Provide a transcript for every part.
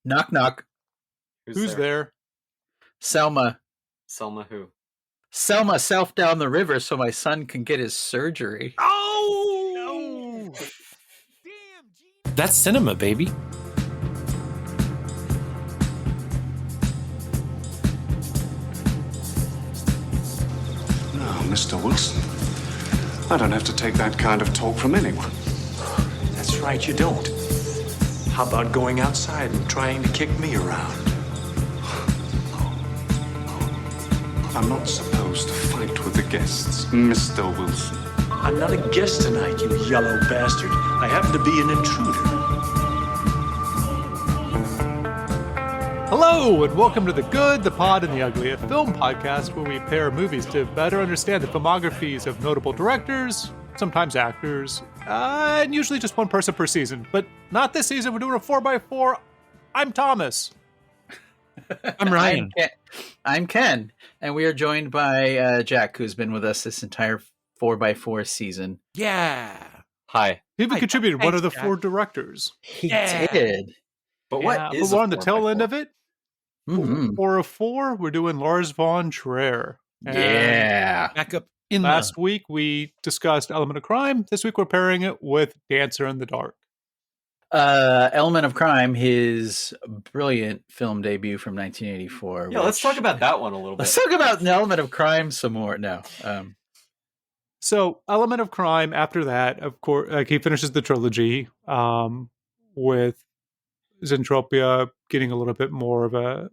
Knock, knock. Who's there? Selma. Selma who? Sell myself down the river so my son can get his surgery. Oh! No! Damn, that's cinema, baby. No, Mr. Wilson. I don't have to take that kind of talk from anyone. That's right, you don't. How about going outside and trying to kick me around? I'm not supposed to fight with the guests, Mr. Wilson. I'm not a guest tonight, you yellow bastard. I happen to be an intruder. Hello, and welcome to The Good, the Pod, and the Ugly, a film podcast where we pair movies to better understand the filmographies of notable directors, sometimes actors, and usually just one person per season. But not this season, we're doing a 4x4. I'm Thomas. I'm Ryan. I'm Ken, and we are joined by Jack, who's been with us this entire 4x4 season. Yeah. Hi. He even contributed one of the Jack. 4 directors. He did. But what is but we're a on the tail 4x4? end of it. Mm-hmm. 4 of 4, we're doing Lars von Trier. And Yeah. Back up in last week we discussed Element of Crime. This week we're pairing it with Dancer in the Dark. Element of Crime, his brilliant film debut from 1984. Yeah, let's talk about that one a little bit. Let's talk about an Element of Crime some more. No. So, Element of Crime, after that, of course, he finishes the trilogy with Zentropia getting a little bit more of a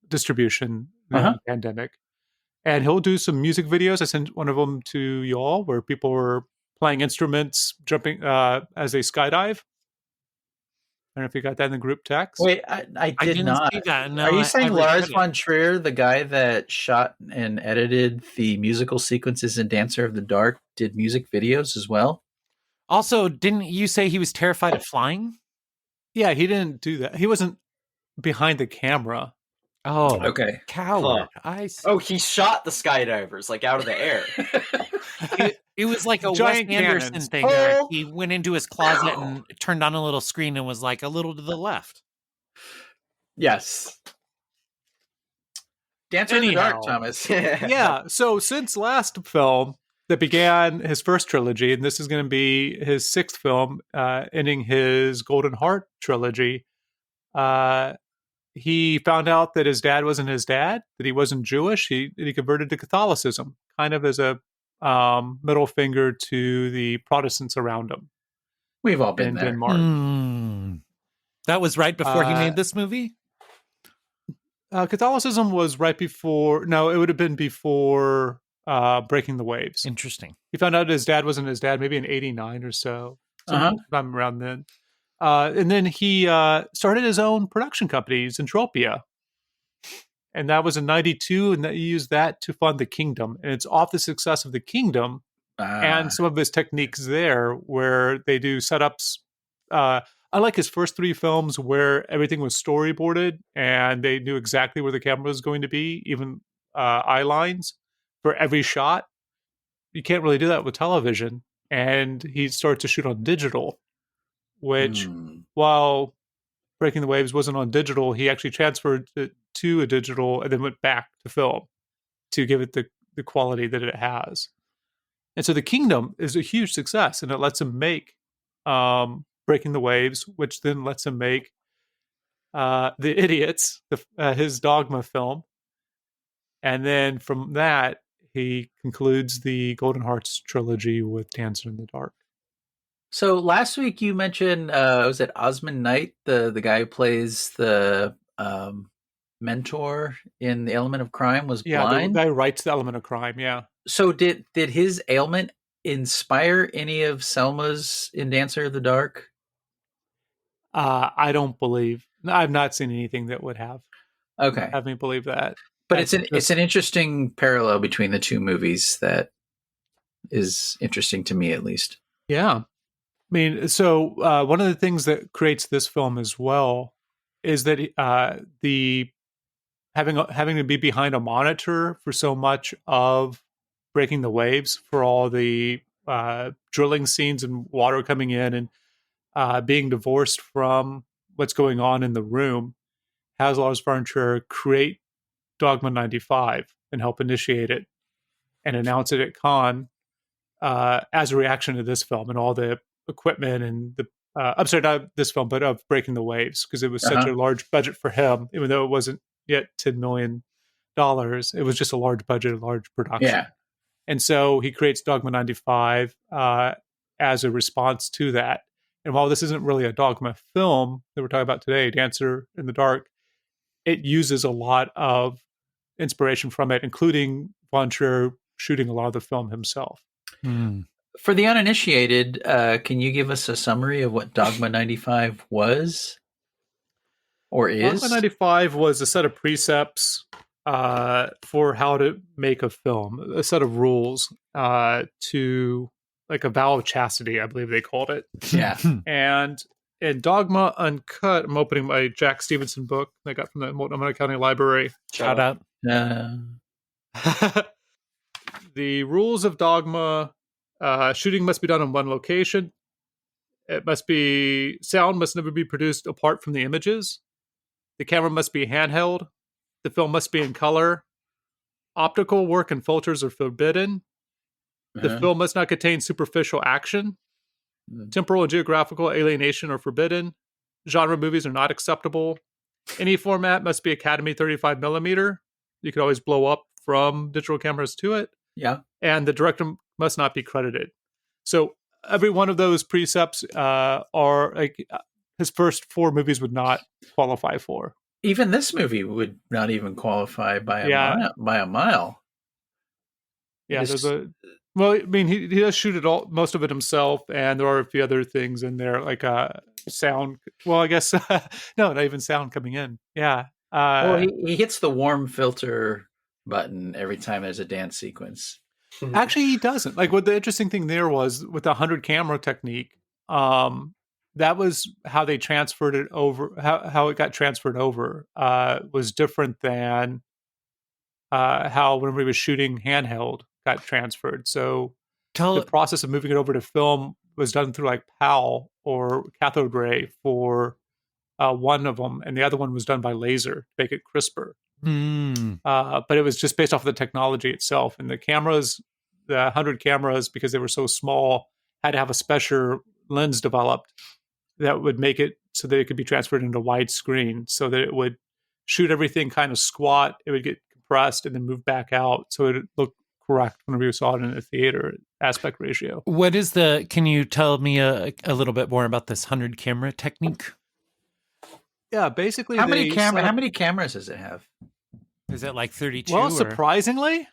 distribution in the pandemic. And he'll do some music videos. I sent one of them to y'all where people were playing instruments, jumping as they skydive. I don't know if you got that in the group text. Wait, I did didn't not. see that. No, Are you I saying read Lars it. von Trier, the guy that shot and edited the musical sequences in Dancer of the Dark, did music videos as well? Also, didn't you say he was terrified of flying? Yeah, he didn't do that. He wasn't behind the camera. Oh, Okay. coward. Huh. I see. Oh, he shot the skydivers like out of the air. It was like a Wes Giant Anderson cannons. thing where he went into his closet and turned on a little screen and was like a little to the left. Yes. Dancer in the Anyhow. Dark, Thomas. Yeah, so since last film that began his first trilogy, and this is going to be his 6th film, ending his Golden Heart trilogy, he found out that his dad wasn't his dad, that he wasn't Jewish. He converted to Catholicism, kind of as a middle finger to the Protestants around him We've all been in there. Denmark. That was right before he made this movie? Catholicism was right before, no, it would have been before Breaking the Waves. Interesting. He found out his dad wasn't his dad, maybe in 89 or so. Sometime around then. And then he started his own production company, Zentropia. And that was in 92, and that he used that to fund The Kingdom. And it's off the success of The Kingdom and some of his techniques there where they do setups. I like his first 3 films where everything was storyboarded and they knew exactly where the camera was going to be, even eye lines for every shot. You can't really do that with television. And he started to shoot on digital, which while Breaking the Waves wasn't on digital, he actually transferred it to a digital and then went back to film to give it the quality that it has. And so The Kingdom is a huge success, and it lets him make Breaking the Waves, which then lets him make The Idiots, his Dogma film. And then from that, he concludes the Golden Hearts trilogy with Dancer in the Dark. So last week you mentioned, was it Osmond Knight, the guy who plays the mentor in The Element of Crime, was blind? The guy who writes The Element of Crime, yeah. So did his ailment inspire any of Selma's in Dancer of the Dark? I don't believe. I've not seen anything that would have me believe that. But it's an interesting parallel between the two movies that is interesting to me, at least. Yeah. I mean, so one of the things that creates this film as well is that the having to be behind a monitor for so much of Breaking the Waves, for all the drilling scenes and water coming in, and being divorced from what's going on in the room, has Lars von Trier create Dogma 95 and help initiate it and announce it at Cannes as a reaction to this film and all the equipment and the I'm sorry, not this film, but of Breaking the Waves, because it was such a large budget for him, even though it wasn't yet $10 million. It was just a large budget, a large production. Yeah. And so he creates Dogma 95 as a response to that. And while this isn't really a Dogma film that we're talking about today, Dancer in the Dark, it uses a lot of inspiration from it, including von Trier shooting a lot of the film himself. For the uninitiated, can you give us a summary of what Dogma 95 was or is? Dogma 95 was a set of precepts for how to make a film, a set of rules to like a vow of chastity, I believe they called it. Yeah. And in Dogma Uncut, I'm opening my Jack Stevenson book I got from the Multnomah County Library. Shout out. The rules of Dogma: shooting must be done in one location. Sound must never be produced apart from the images. The camera must be handheld. The film must be in color. Optical work and filters are forbidden. The film must not contain superficial action. Temporal and geographical alienation are forbidden. Genre movies are not acceptable. Any format must be Academy 35 millimeter. You can always blow up from digital cameras to it. Yeah. And the director must not be credited. So every one of those precepts are like his first 4 movies would not qualify for. Even this movie would not even qualify by a mile. Yeah, well, I mean, he does shoot it all, most of it himself, and there are a few other things in there, like sound. Well, I guess no, not even sound coming in. Yeah. Well, he hits the warm filter button every time there's a dance sequence. Actually, he doesn't. Like, what the interesting thing there was with the 100 camera technique. That was how they transferred it over. How it got transferred over was different than how whenever he was shooting handheld got transferred. So the process of moving it over to film was done through like PAL or cathode ray for one of them, and the other one was done by laser to make it crisper. But it was just based off of the technology itself. And the cameras, the 100 cameras, because they were so small, had to have a special lens developed that would make it so that it could be transferred into widescreen, so that it would shoot everything kind of squat. It would get compressed and then move back out, so it looked correct whenever you saw it in the theater aspect ratio. Can you tell me a little bit more about this 100 camera technique? Yeah, basically, how many cameras does it have? Is it like 32? Well, surprisingly,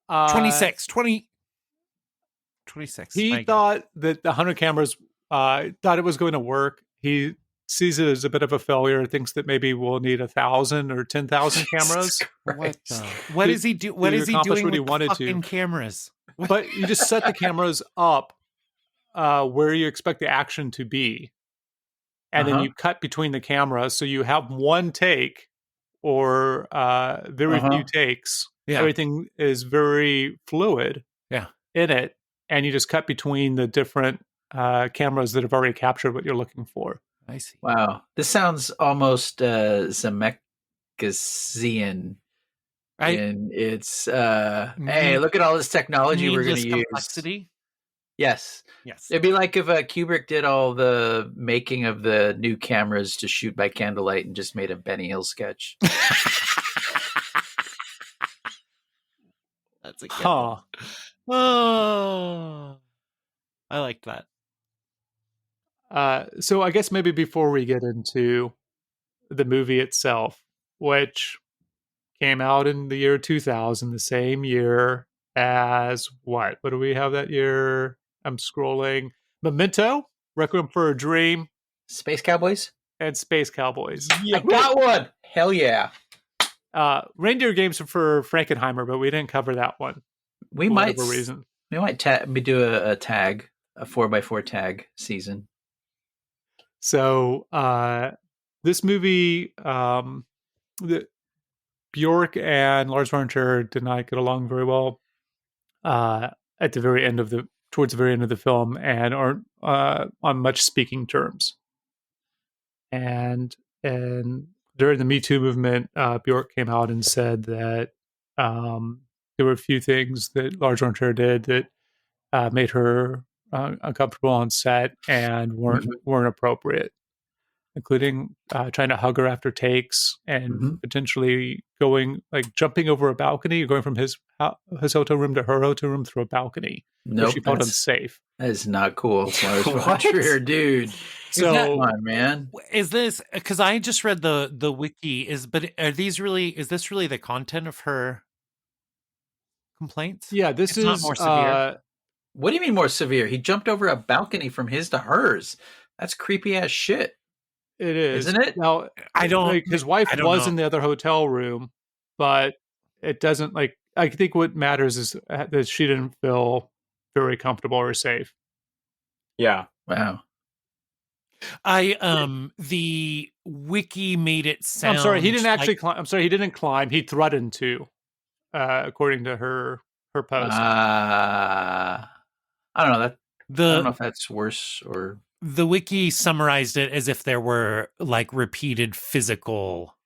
26. 26. He thought that the 100 cameras thought it was going to work. He sees it as a bit of a failure. Thinks that maybe we'll need 1,000 or 10,000 cameras. What is he doing? What is he doing with he wanted fucking cameras? But you just set the cameras up where you expect the action to be, and then you cut between the cameras, so you have one take or very few takes. Yeah. Everything is very fluid. In it, and you just cut between the different cameras that have already captured what you're looking for. I see. Wow, this sounds almost Zemeckisian. Right? And it's hey, look at all this technology we're going to use. Complexity. Yes. It'd be like if Kubrick did all the making of the new cameras to shoot by candlelight and just made a Benny Hill sketch. That's a good one. Oh, I liked that. So I guess maybe before we get into the movie itself, which came out in the year 2000, the same year as what? What do we have that year? I'm scrolling. Memento, Requiem for a Dream, Space Cowboys, and Space Cowboys. I got one. Hell yeah. Reindeer Games for Frankenheimer, but we didn't cover that one. We might do a tag, a 4x4 tag season. So this movie, the Björk and Lars von Trier did not get along very well towards the very end of the film, and aren't on much speaking terms. and during the Me Too movement, Björk came out and said that there were a few things that Lars von Trier did that made her uncomfortable on set and weren't appropriate, including trying to hug her after takes and potentially jumping over a balcony, going from his hotel room to her hotel room through a balcony. Nope, she felt unsafe. That is not cool. Lars von Trier, dude. So, come on, man. Is this because I just read the wiki? Is this really the content of her complaints? Yeah, this it's is not more severe. What do you mean more severe? He jumped over a balcony from his to hers. That's creepy ass shit. It is, isn't it? Now, his wife was in the other hotel room, but it doesn't I think what matters is that she didn't feel very comfortable or safe. Yeah. Wow. The wiki made it sound. I'm sorry, he didn't actually climb. I'm sorry, he didn't climb. He threatened to, according to her post. I don't know that. I don't know if that's worse or. The wiki summarized it as if there were repeated physical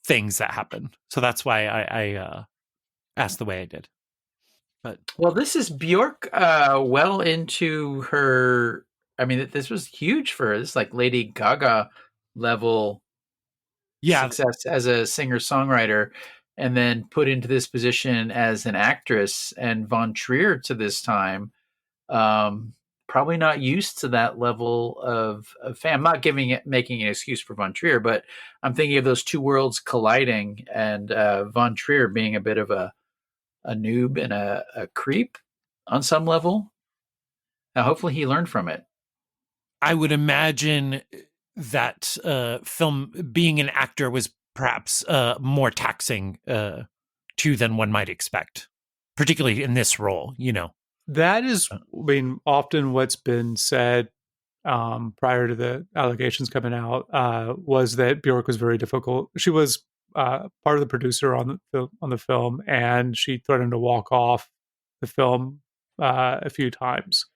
things that happened. So that's why I asked the way I did. But this is Björk well into her. I mean, this was huge for her. This is like Lady Gaga level success as a singer-songwriter, and then put into this position as an actress. And Von Trier to this time, probably not used to that level of fame. I'm not making an excuse for Von Trier, but I'm thinking of those two worlds colliding, and Von Trier being a bit of a noob and a creep on some level. Now, hopefully he learned from it. I would imagine that film being an actor was perhaps more taxing too than one might expect, particularly in this role, That is, often what's been said prior to the allegations coming out was that Björk was very difficult. She was part of the producer on the film, and she threatened to walk off the film a few times.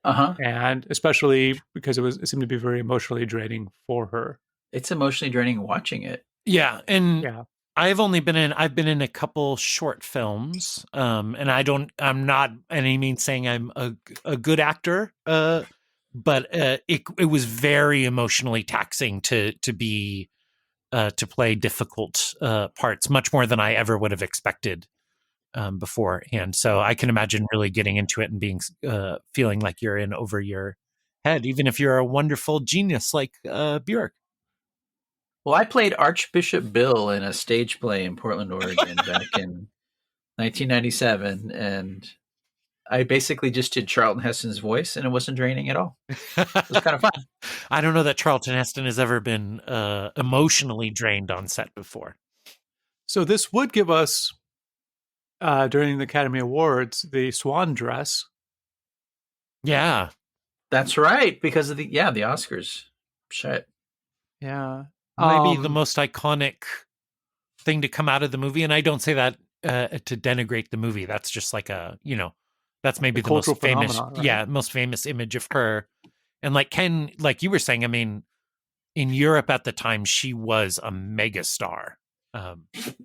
And especially because it seemed to be very emotionally draining for her. It's emotionally draining watching it. Yeah, and I've been in a couple short films, and I'm not any means saying I'm a good actor, but it was very emotionally taxing to play difficult parts, much more than I ever would have expected beforehand. So I can imagine really getting into it and being feeling like you're in over your head, even if you're a wonderful genius like Björk. Well, I played Archbishop Bill in a stage play in Portland, Oregon back in 1997, and I basically just did Charlton Heston's voice, and it wasn't draining at all. It was kind of fun. I don't know that Charlton Heston has ever been emotionally drained on set before. So this would give us, during the Academy Awards, the swan dress. Yeah. That's right, because of the Oscars. Shit. Yeah. Maybe the most iconic thing to come out of the movie. And I don't say that to denigrate the movie. That's just that's maybe the most famous, right? Most famous image of her. And Ken, like you were saying, I mean, in Europe at the time, she was a megastar.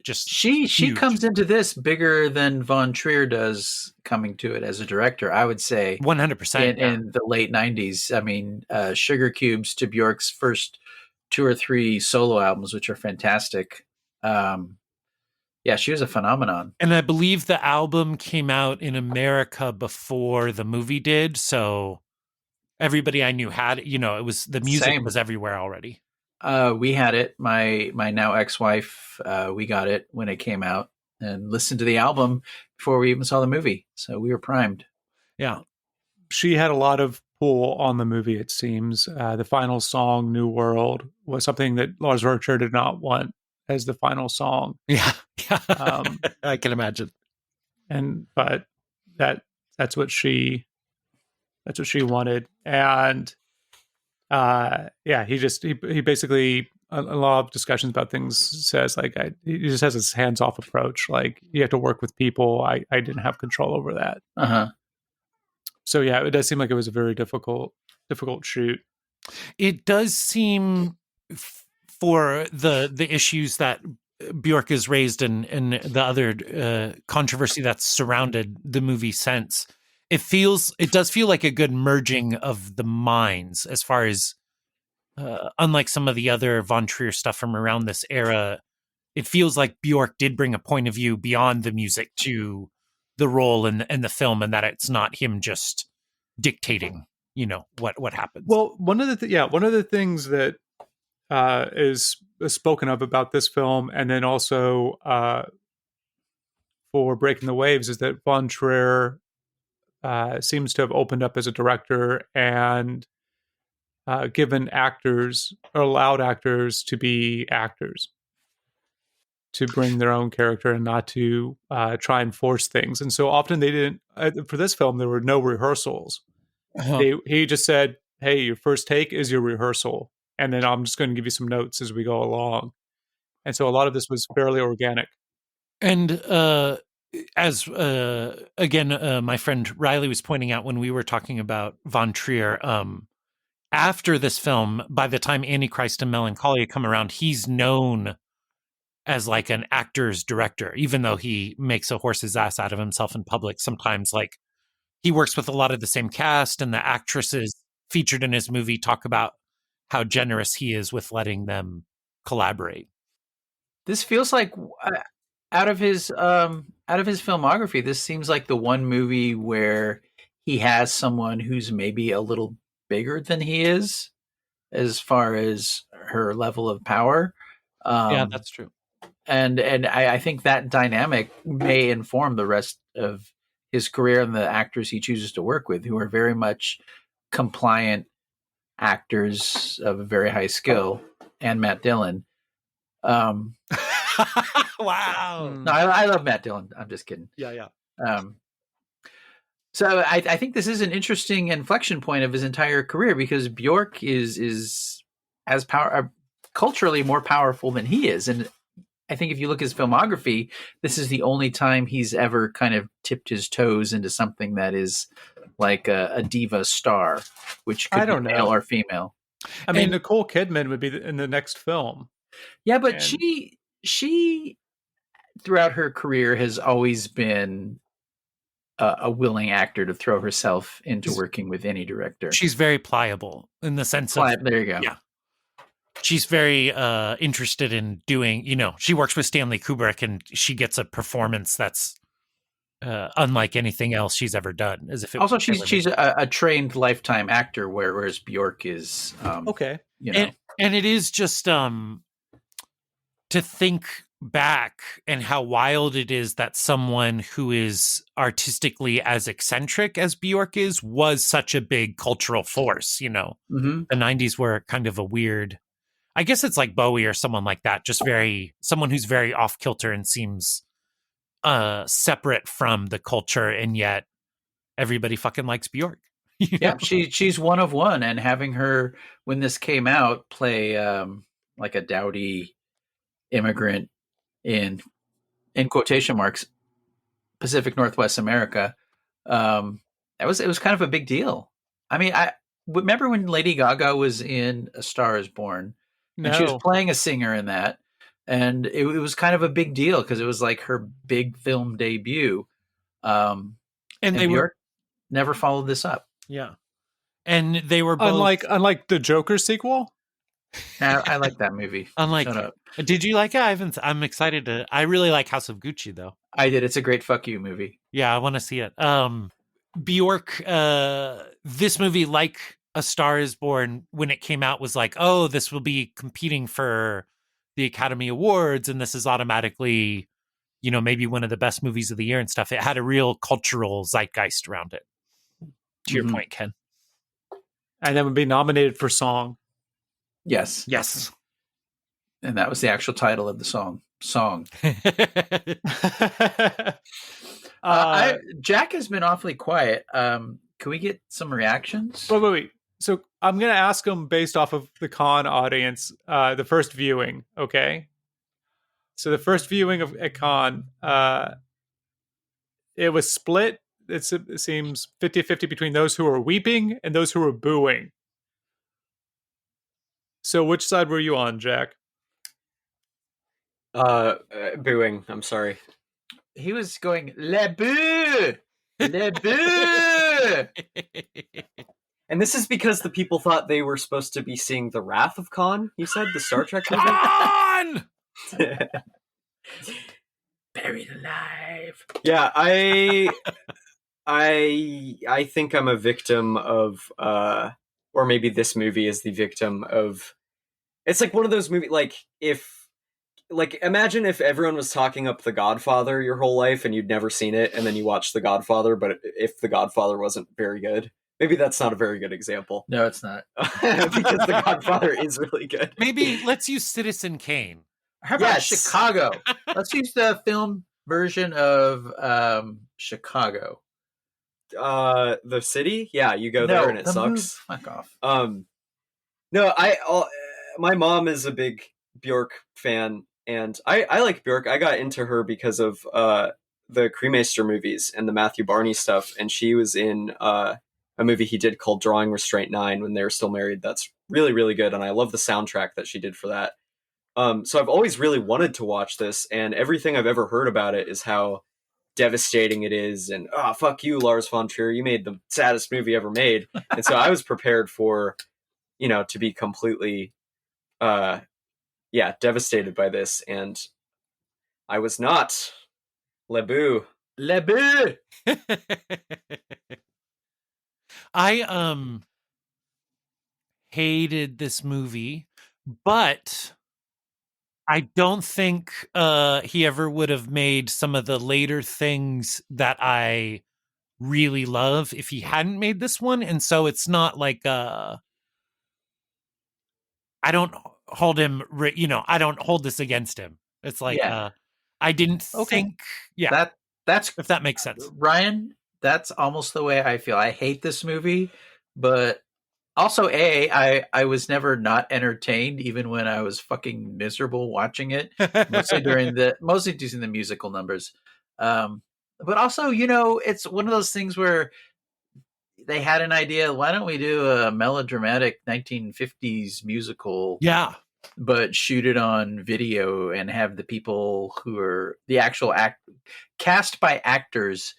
She comes into this bigger than Von Trier does coming to it as a director, I would say. 100% in the late 90s. I mean, Sugar Cubes to Björk's first 2 or 3 solo albums, which are fantastic. She was a phenomenon. And I believe the album came out in America before the movie did. So everybody I knew had, it was the music was everywhere already. We had it. My now ex-wife, we got it when it came out and listened to the album before we even saw the movie. So we were primed. Yeah. She had a lot of pull on the movie, it seems. The final song, New World, was something that Lars von Trier did not want as the final song. Yeah. I can imagine. But that's what she wanted. And he basically, a lot of discussions about things, says he just has this hands-off approach. Like, you have to work with people. I didn't have control over that. So it does seem like it was a very difficult shoot. It does seem for the issues that Björk has raised and the other controversy that's surrounded the movie since, it does feel like a good merging of the minds as far as unlike some of the other von Trier stuff from around this era. It feels like Björk did bring a point of view beyond the music to the role in the film, and that it's not him just dictating, what happens. Well, one of the things that is spoken of about this film, and then also for Breaking the Waves, is that von Trier seems to have opened up as a director and given actors, or allowed actors to be actors, to bring their own character and not to try and force things. And so often they didn't, for this film, there were no rehearsals. He just said, hey, your first take is your rehearsal. And then I'm just going to give you some notes as we go along. And so a lot of this was fairly organic. And as, again, my friend Riley was pointing out when we were talking about von Trier, after this film, by the time Antichrist and Melancholia come around, he's known as like an actor's director, even though he makes a horse's ass out of himself in public. Sometimes, like, he works with a lot of the same cast, and the actresses featured in his movie talk about how generous he is with letting them collaborate. This feels like out of his filmography, this seems like the one movie where he has someone who's maybe a little bigger than he is as far as her level of power. Yeah, that's true. And I think that dynamic may inform the rest of his career and the actors he chooses to work with, who are very much compliant actors of a very high skill, and Matt Dillon. Wow. No, I love Matt Dillon. I'm just kidding. Yeah. So I think this is an interesting inflection point of his entire career, because Björk is as culturally more powerful than he is. And I think if you look at his filmography, this is the only time he's ever kind of tipped his toes into something that is like a diva star, which could be male or female. I mean, Nicole Kidman would be in the next film. Yeah, but she throughout her career has always been a willing actor to throw herself into working with any director. She's very pliable in the sense of... There you go. Yeah. She's very interested in doing, she works with Stanley Kubrick, and she gets a performance that's unlike anything else she's ever done. As if it also, she's a trained lifetime actor, whereas Björk is okay. And it is just to think back and how wild it is that someone who is artistically as eccentric as Björk is was such a big cultural force. Mm-hmm. The 90s were kind of a weird, I guess it's like Bowie or someone like that, just someone who's very off kilter and seems separate from the culture, and yet everybody fucking likes Björk. Yeah, she's one of one, and having her, when this came out, play like a dowdy immigrant in quotation marks Pacific Northwest America, it was kind of a big deal. I mean, I remember when Lady Gaga was in A Star Is Born. No. And she was playing a singer in that, and it was kind of a big deal because it was like her big film debut. And Björk never followed this up. Yeah, and they were both unlike the Joker sequel. I like that movie. Shut up. Did you like it? I'm excited to. I really like House of Gucci though. I did. It's a great fuck you movie. Yeah, I want to see it. Björk, this movie, like A Star Is Born, when it came out, was like, oh, this will be competing for the Academy Awards, and this is automatically, maybe one of the best movies of the year and stuff. It had a real cultural zeitgeist around it. To your point, Ken. And then would be nominated for song. Yes. And that was the actual title of the song. Jack has been awfully quiet. Can we get some reactions? Wait. So I'm going to ask them based off of the con audience, the first viewing. Okay. So the first viewing at con, it was split. It seems 50-50 between those who are weeping and those who are booing. So which side were you on, Jack? Booing. I'm sorry. He was going, Le boo! Le boo! And this is because the people thought they were supposed to be seeing The Wrath of Khan, you said? The Star Trek movie? Khan! Buried alive. Yeah, I think I'm a victim of, or maybe this movie is the victim of, it's like one of those movies, imagine if everyone was talking up The Godfather your whole life and you'd never seen it, and then you watch The Godfather, but if The Godfather wasn't very good. Maybe that's not a very good example. No, it's not. Because The Godfather is really good. Maybe let's use Citizen Kane. How about Chicago? Let's use the film version of Chicago. The city? Yeah, you go there and it sucks. Fuck off. No, my mom is a big Björk fan, and I like Björk. I got into her because of the Cremaster movies and the Matthew Barney stuff, and she was in a movie he did called Drawing Restraint 9 when they were still married. That's really, really good, and I love the soundtrack that she did for that. So I've always really wanted to watch this, and everything I've ever heard about it is how devastating it is, and fuck you, Lars von Trier, you made the saddest movie ever made. And so I was prepared for, to be completely devastated by this, and I was not. Le boo. Le boo! I hated this movie, but I don't think he ever would have made some of the later things that I really love if he hadn't made this one. And so it's not like I don't hold him, I don't hold this against him. It's like I didn't think, that's if that makes sense. Ryan, that's almost the way I feel. I hate this movie, but also I was never not entertained, even when I was fucking miserable watching it, mostly using the musical numbers. But also, it's one of those things where they had an idea. Why don't we do a melodramatic 1950s musical? Yeah. But shoot it on video and have the people who are the actual cast by actors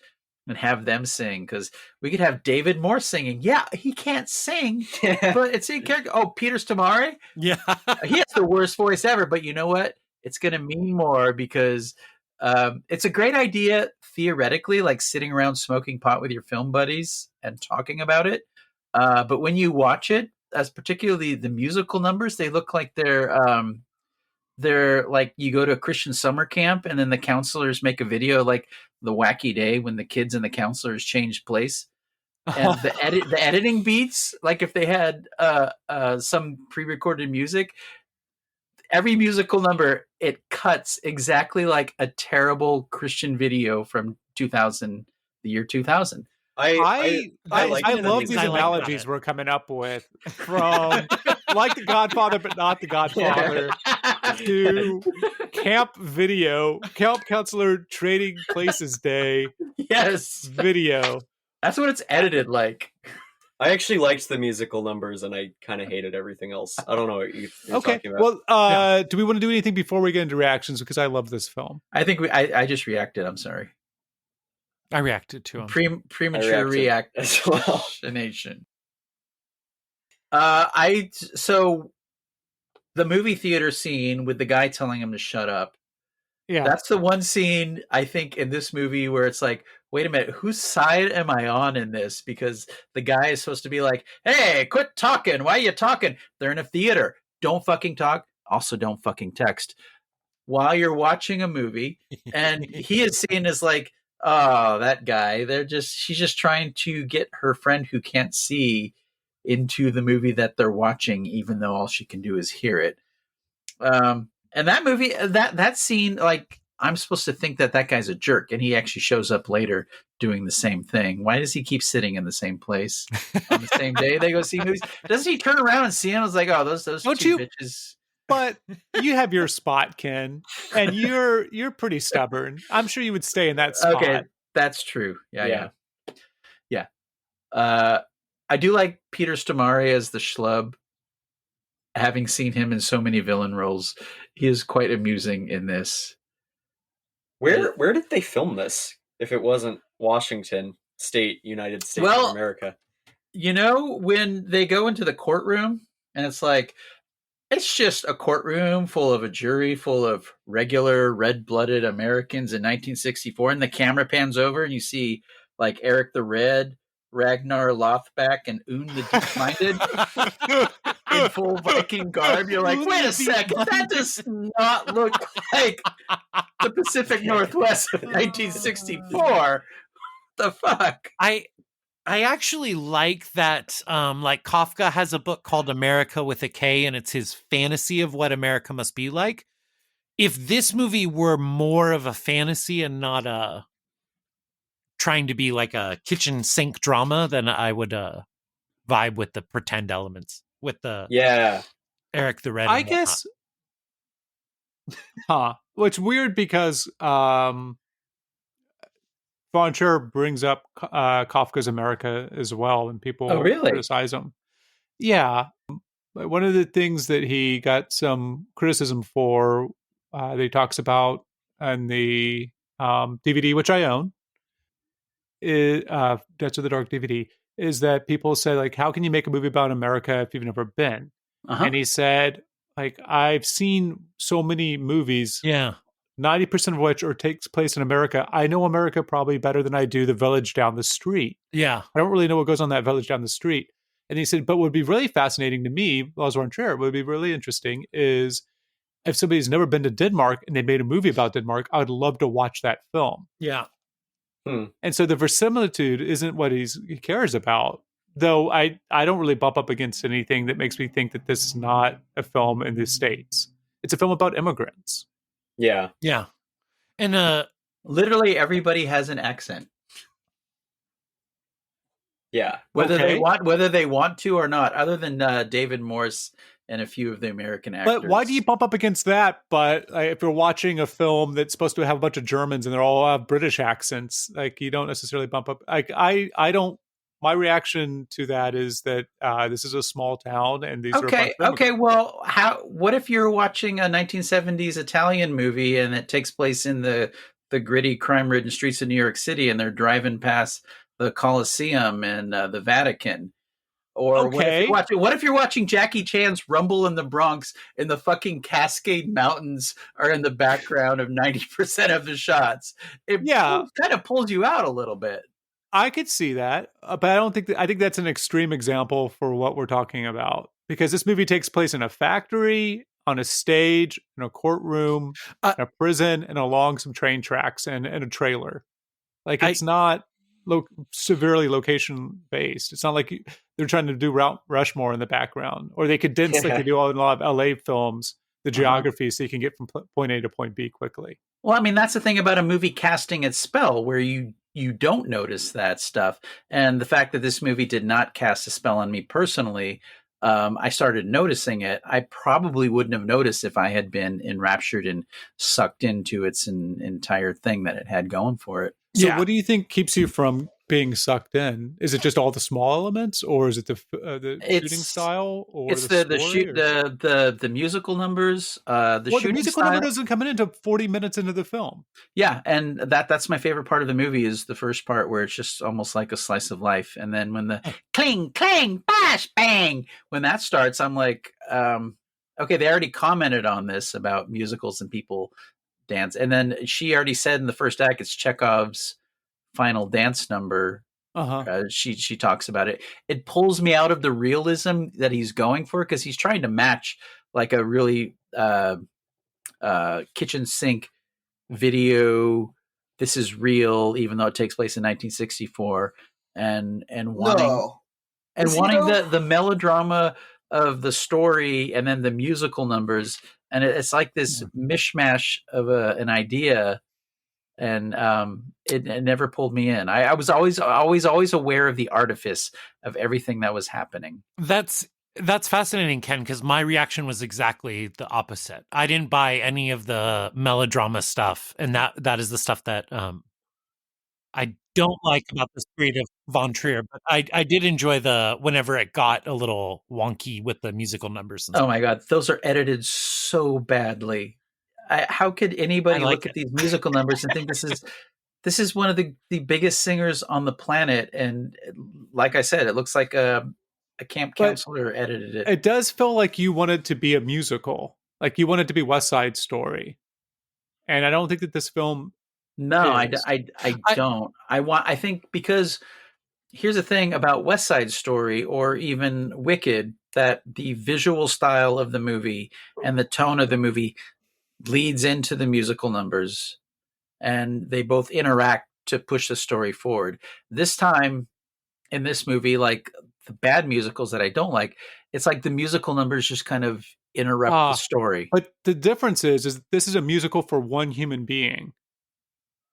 and have them sing, because we could have David Moore singing. Yeah, he can't sing, but it's in character. Oh, Peter Stormare? Yeah. He has the worst voice ever, but you know what? It's going to mean more because it's a great idea theoretically, like sitting around smoking pot with your film buddies and talking about it. But when you watch it, as particularly the musical numbers, they look like they're like you go to a Christian summer camp and then the counselors make a video like the wacky day when the kids and the counselors change place. And the editing beats, like if they had some pre-recorded music, every musical number, it cuts exactly like a terrible Christian video from 2000, the year 2000. I love these analogies we're coming up with, from like The Godfather but not The Godfather to camp video, camp counselor trading places day. Yes, video. That's what it's edited like. I actually liked the musical numbers, and I kind of hated everything else. I don't know what you're talking about. Well, do we want to do anything before we get into reactions? Because I love this film. I think I just reacted. I'm sorry. I reacted to him. Premature reaction. So the movie theater scene with the guy telling him to shut up. Yeah, that's the one scene I think in this movie where it's like, wait a minute, whose side am I on in this? Because the guy is supposed to be like, hey, quit talking. Why are you talking? They're in a theater. Don't fucking talk. Also, don't fucking text while you're watching a movie. And he is seen as like, oh, that guy. She's just trying to get her friend who can't see into the movie that they're watching, even though all she can do is hear it. And that movie, that scene, like, I'm supposed to think that guy's a jerk, and he actually shows up later doing the same thing. Why does he keep sitting in the same place on the same day they go see movies? Doesn't he turn around and see him? I was like, oh, those two bitches. But you have your spot, Ken, and you're pretty stubborn. I'm sure you would stay in that spot. Okay, that's true. Yeah. I do like Peter Stormare as the schlub. having seen him in so many villain roles, he is quite amusing in this. Where did they film this? If it wasn't Washington State, United States of America. You know, when they go into the courtroom and it's like, it's just a courtroom full of a jury full of regular red-blooded Americans in 1964, and the camera pans over and you see like Eric the Red, Ragnar Lothback, and Un the Deep-Minded in full Viking garb. You're like, wait a second, that does not look like the Pacific Northwest of 1964. What the fuck? I actually like that, like Kafka has a book called America with a K, and it's his fantasy of what America must be like. If this movie were more of a fantasy and not trying to be like a kitchen sink drama, then I would vibe with the pretend elements, with the Eric the Red. I guess. Well, it's weird because Von Trier brings up Kafka's America as well, and people criticize him. Yeah. One of the things that he got some criticism for that he talks about on the DVD, which I own, Debts of the Dark DVD, is that people say, like, how can you make a movie about America if you've never been? And he said, like, I've seen so many movies. 90% of which takes place in America. I know America probably better than I do the village down the street. Yeah. I don't really know what goes on that village down the street. And he said, but what would be really fascinating to me, Lars von Trier, what would be really interesting is if somebody's never been to Denmark and they made a movie about Denmark, I would love to watch that film. Yeah. And so the verisimilitude isn't what he cares about. Though I don't really bump up against anything that makes me think that this is not a film in the States. It's a film about immigrants. Yeah. Yeah. And literally everybody has an accent. Yeah. Whether they want to or not, other than David Morse and a few of the American actors. But why do you bump up against that? But if you're watching a film that's supposed to have a bunch of Germans and they're all have British accents, like you don't necessarily bump up. Like I don't. My reaction to that is that this is a small town, and these are okay. Well, what if you're watching a 1970s Italian movie and it takes place in the gritty, crime-ridden streets of New York City, and they're driving past the Colosseum and the Vatican? Or what if you're watching Jackie Chan's Rumble in the Bronx and the fucking Cascade Mountains are in the background of 90% of the shots? It kind of pulls you out a little bit. I could see that, but I don't think I think that's an extreme example for what we're talking about, because this movie takes place in a factory, on a stage, in a courtroom, in a prison, and along some train tracks and a trailer. Like it's not severely location based. It's not like they're trying to do Mount Rushmore in the background, or they condense like they do in a lot of LA films, the geography, so you can get from point A to point B quickly. Well, I mean, that's the thing about a movie casting its spell, where you don't notice that stuff. And the fact that this movie did not cast a spell on me personally, I started noticing it. I probably wouldn't have noticed if I had been enraptured and sucked into its entire thing that it had going for it. So what do you think keeps you from being sucked in? Is it just all the small elements, or is it the shooting style, or it's the musical numbers? The musical number doesn't come in until 40 minutes into the film. Yeah, and that's my favorite part of the movie is the first part where it's just almost like a slice of life, and then when the cling clang bash bang, when that starts, I'm like, okay, they already commented on this about musicals and people dance, and then she already said in the first act it's Chekhov's final dance number. She talks about it. It pulls me out of the realism that he's going for, because he's trying to match like a really kitchen sink video. This is real, even though it takes place in 1964, and wanting the melodrama of the story, and then the musical numbers, and it's like this mishmash of an idea. And it never pulled me in. I was always aware of the artifice of everything that was happening. That's fascinating, Ken, because my reaction was exactly the opposite. I didn't buy any of the melodrama stuff, and that is the stuff that I don't like about the spirit of von Trier, but I did enjoy whenever it got a little wonky with the musical numbers and Oh stuff. my God, those are edited so badly. How could anybody look at these musical numbers and think this is one of the biggest singers on the planet? And like I said, it looks like a camp counselor edited it. It does feel like you want it to be a musical, like you want it to be West Side Story, and I don't think that this film. No, I don't. I think because here's the thing about West Side Story or even Wicked, that the visual style of the movie and the tone of the movie leads into the musical numbers, and they both interact to push the story forward. This time in this movie, like the bad musicals that I don't like, it's like the musical numbers just kind of interrupt the story. But the difference is this is a musical for one human being.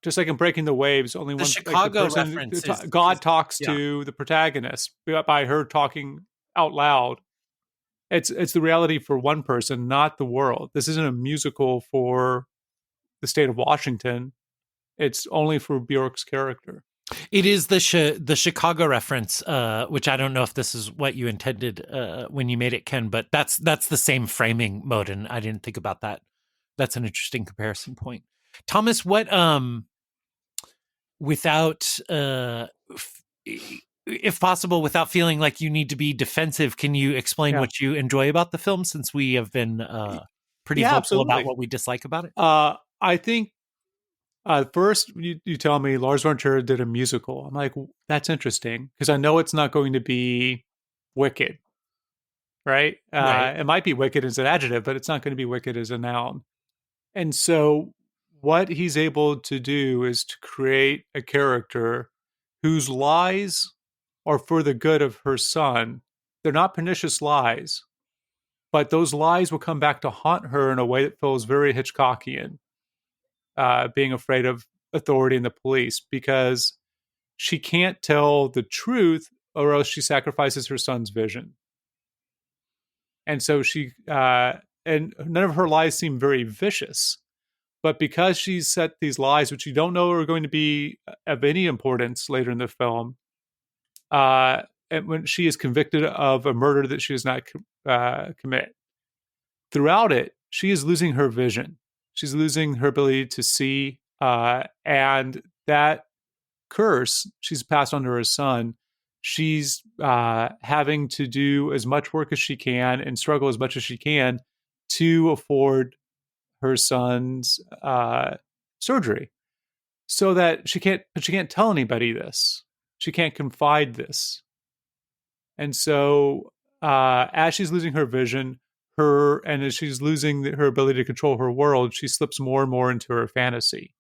Just like in Breaking the Waves, only one Chicago reference. God talks to the protagonist by her talking out loud. It's the reality for one person, not the world. This isn't a musical for the state of Washington. It's only for Björk's character. It is the Chicago reference, which I don't know if this is what you intended when you made it, Ken, but that's the same framing mode, and I didn't think about that. That's an interesting comparison point. Thomas, what without if possible, without feeling like you need to be defensive, can you explain what you enjoy about the film, since we have been pretty vocal about what we dislike about it? I think first you tell me Lars von Trier did a musical. I'm like, that's interesting, because I know it's not going to be Wicked, right? It might be Wicked as an adjective, but it's not going to be Wicked as a noun. And so what he's able to do is to create a character whose lies are for the good of her son. They're not pernicious lies, but those lies will come back to haunt her in a way that feels very Hitchcockian, being afraid of authority and the police, because she can't tell the truth or else she sacrifices her son's vision. And so and none of her lies seem very vicious. But because she's set these lies, which you don't know are going to be of any importance later in the film, and when she is convicted of a murder that she does not commit, throughout it, she is losing her vision. She's losing her ability to see, and that curse she's passed on to her son. She's having to do as much work as she can and struggle as much as she can to afford her son's surgery, so that she can't tell anybody this. She can't confide this. And so as she's losing her vision, as she's losing her ability to control her world, she slips more and more into her fantasy.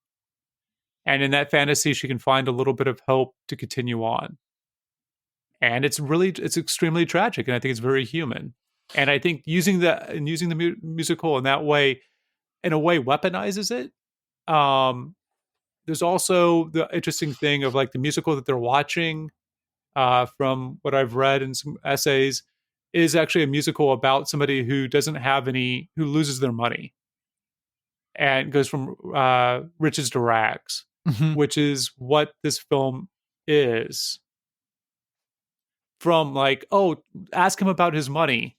And in that fantasy, she can find a little bit of hope to continue on. And it's extremely tragic, and I think it's very human. And I think using the musical in that way, in a way, weaponizes it. There's also the interesting thing of like the musical that they're watching, from what I've read in some essays, is actually a musical about somebody who who loses their money and goes from riches to rags, which is what this film is. From like, ask him about his money,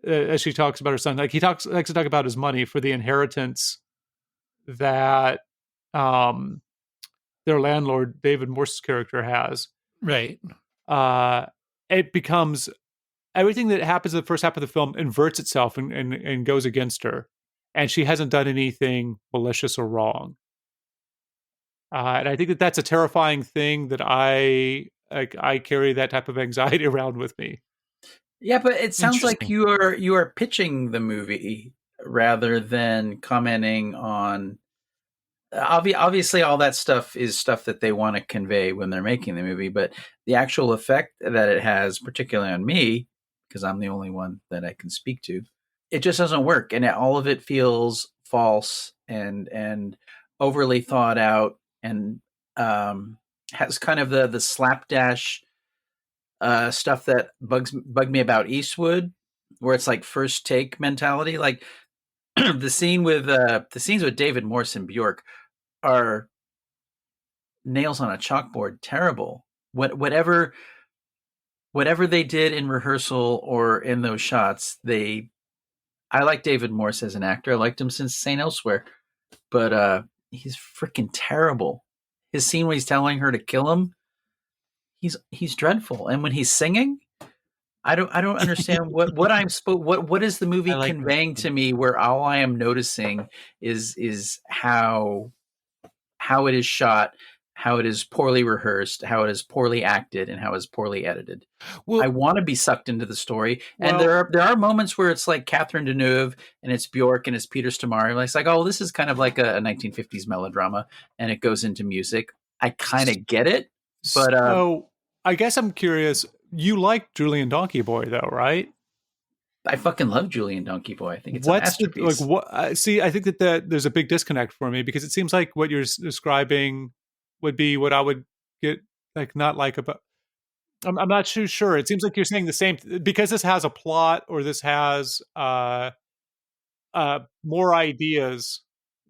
as she talks about her son. Like likes to talk about his money for the inheritance that their landlord, David Morse's character, has. Right. It becomes everything that happens in the first half of the film inverts itself and goes against her. And she hasn't done anything malicious or wrong. And I think that's a terrifying thing, that I carry that type of anxiety around with me. Yeah, but it sounds like you are pitching the movie rather than commenting on. Obviously, all that stuff is stuff that they want to convey when they're making the movie, but the actual effect that it has, particularly on me, because I'm the only one that I can speak to, it just doesn't work, and all of it feels false and overly thought out, and has kind of the slapdash stuff that bugged me about Eastwood, where it's like first take mentality. Like the scenes with David Morse and Björk are nails on a chalkboard. Terrible. Whatever they did in rehearsal or in those shots, I like David Morse as an actor. I liked him since St. Elsewhere, but he's freaking terrible. His scene where he's telling her to kill him, he's dreadful. And when he's singing, I don't understand what is the movie conveying to me, where all I am noticing is how it is shot, how it is poorly rehearsed, how it is poorly acted, and how it is poorly edited. Well, I want to be sucked into the story, and there are moments where it's like Catherine Deneuve and it's Björk and it's Peter Stormare. It's like, oh, this is kind of like a 1950s melodrama, and it goes into music. I kind of get it, but so I guess I'm curious. You like Julian Donkey Boy, though, right? I fucking love Julian Donkey Boy. I think it's a masterpiece. See, I think that there's a big disconnect for me, because it seems like what you're describing would be what I would get not like about. I'm not too sure. It seems like you're saying the same, because this has a plot, or this has more ideas.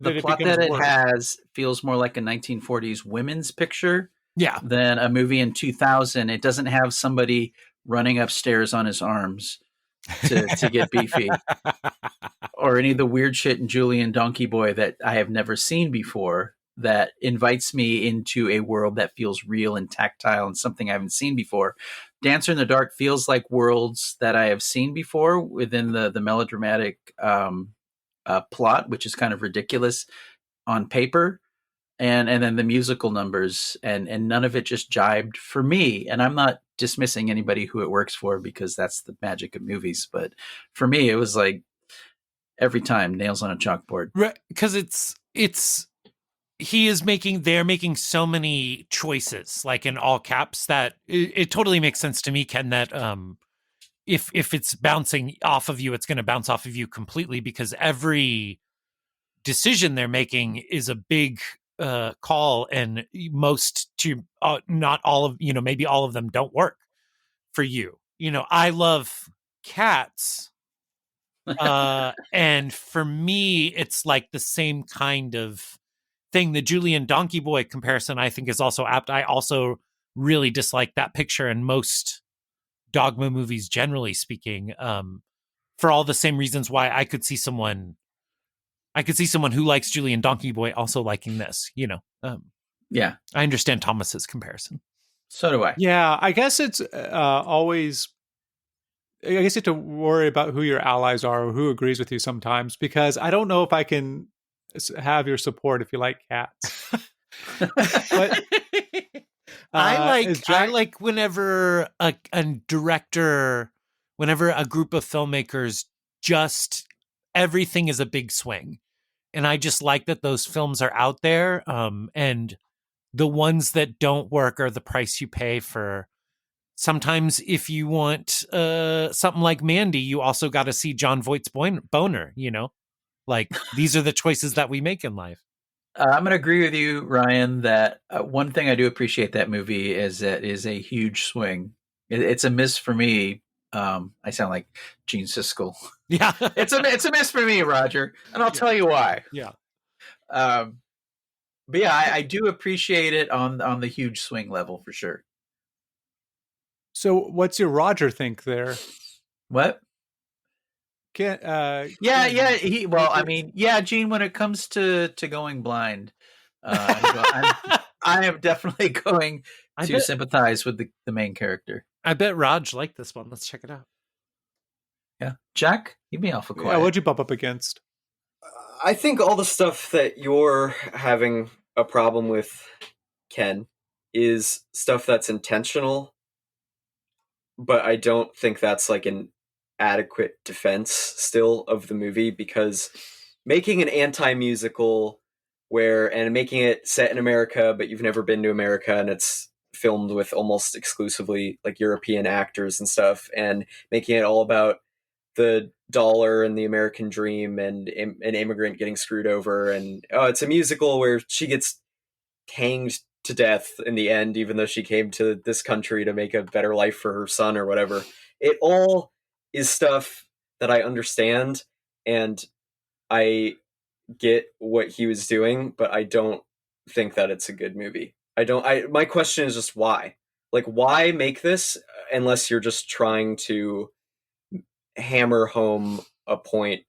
The plot that it has feels more like a 1940s women's picture, than a movie in 2000. It doesn't have somebody running upstairs on his arms to get beefy, or any of the weird shit in Julian Donkey Boy that I have never seen before, that invites me into a world that feels real and tactile and something I haven't seen before. Dancer in the Dark feels like worlds that I have seen before within the melodramatic plot, which is kind of ridiculous on paper, and then the musical numbers, and none of it just jibed for me. And I'm not dismissing anybody who it works for, because that's the magic of movies, but for me it was like every time nails on a chalkboard. Right, because they're making so many choices, like in all caps, that it totally makes sense to me, Ken, that if it's bouncing off of you, it's going to bounce off of you completely, because every decision they're making is a big call, and not all of, maybe all of them don't work for you. I love Cats, and for me it's like the same kind of thing. The Julian Donkey Boy comparison, I think, is also apt. I also really dislike that picture in most Dogma movies, generally speaking, for all the same reasons why I could see someone who likes Julian Donkey Boy also liking this. Yeah, I understand Thomas's comparison. So do I. Yeah, I guess it's always. I guess you have to worry about who your allies are, or who agrees with you sometimes, because I don't know if I can have your support if you like Cats. But I like whenever a director, whenever a group of filmmakers, just everything is a big swing, and I just like that those films are out there, and the ones that don't work are the price you pay for. Sometimes if you want something like Mandy, you also got to see John Voight's boner, like these are the choices that we make in life. I'm going to agree with you, Ryan, that one thing I do appreciate that movie is that it is a huge swing. It's a miss for me. I sound like Gene Siskel. Yeah. it's a miss for me, Roger. And I'll tell you why. Yeah. But yeah, I do appreciate it on the huge swing level for sure. So what's your Roger think there? What? Gene, when it comes to going blind, I am definitely going to sympathize with the main character. I bet Raj liked this one. Let's check it out. Yeah. Jack, you'd be awful quiet. Yeah, what'd you bump up against? I think all the stuff that you're having a problem with, Ken, is stuff that's intentional, but I don't think that's like an adequate defense still of the movie, because making an anti-musical and making it set in America, but you've never been to America, and it's filmed with almost exclusively like European actors and stuff, and making it all about the dollar and the American dream and an immigrant getting screwed over, and it's a musical where she gets hanged to death in the end, even though she came to this country to make a better life for her son or whatever. It all is stuff that I understand, and I get what he was doing, but I don't think that it's a good movie. My question is just why? Like, why make this unless you're just trying to hammer home a point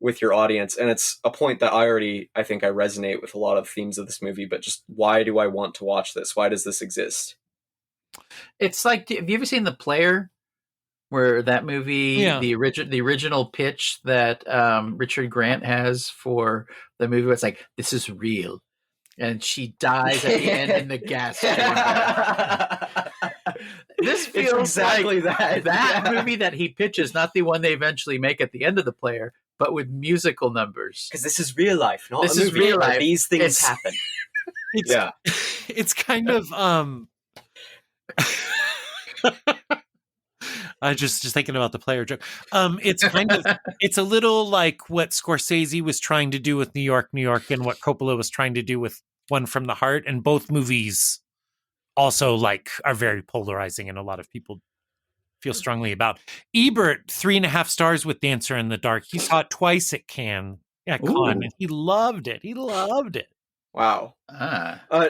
with your audience? And it's a point that I think I resonate with a lot of themes of this movie, but just why do I want to watch this? Why does this exist? It's like, have you ever seen The Player? Where that movie, Yeah. the original pitch that Richard Grant has for the movie, it's like, this is real. And she dies at the end in the gas chamber. This feels exactly like that movie that he pitches, not the one they eventually make at the end of The Player, but with musical numbers. Because this is real life, not this a is movie real where life. these things happen. It's kind of I just thinking about The Player joke. It's a little like what Scorsese was trying to do with New York, and what Coppola was trying to do with One from the Heart, and both movies also like are very polarizing, and a lot of people feel strongly about. Ebert, 3.5 stars with Dancer in the Dark. He saw it twice at Cannes, and he loved it. Wow.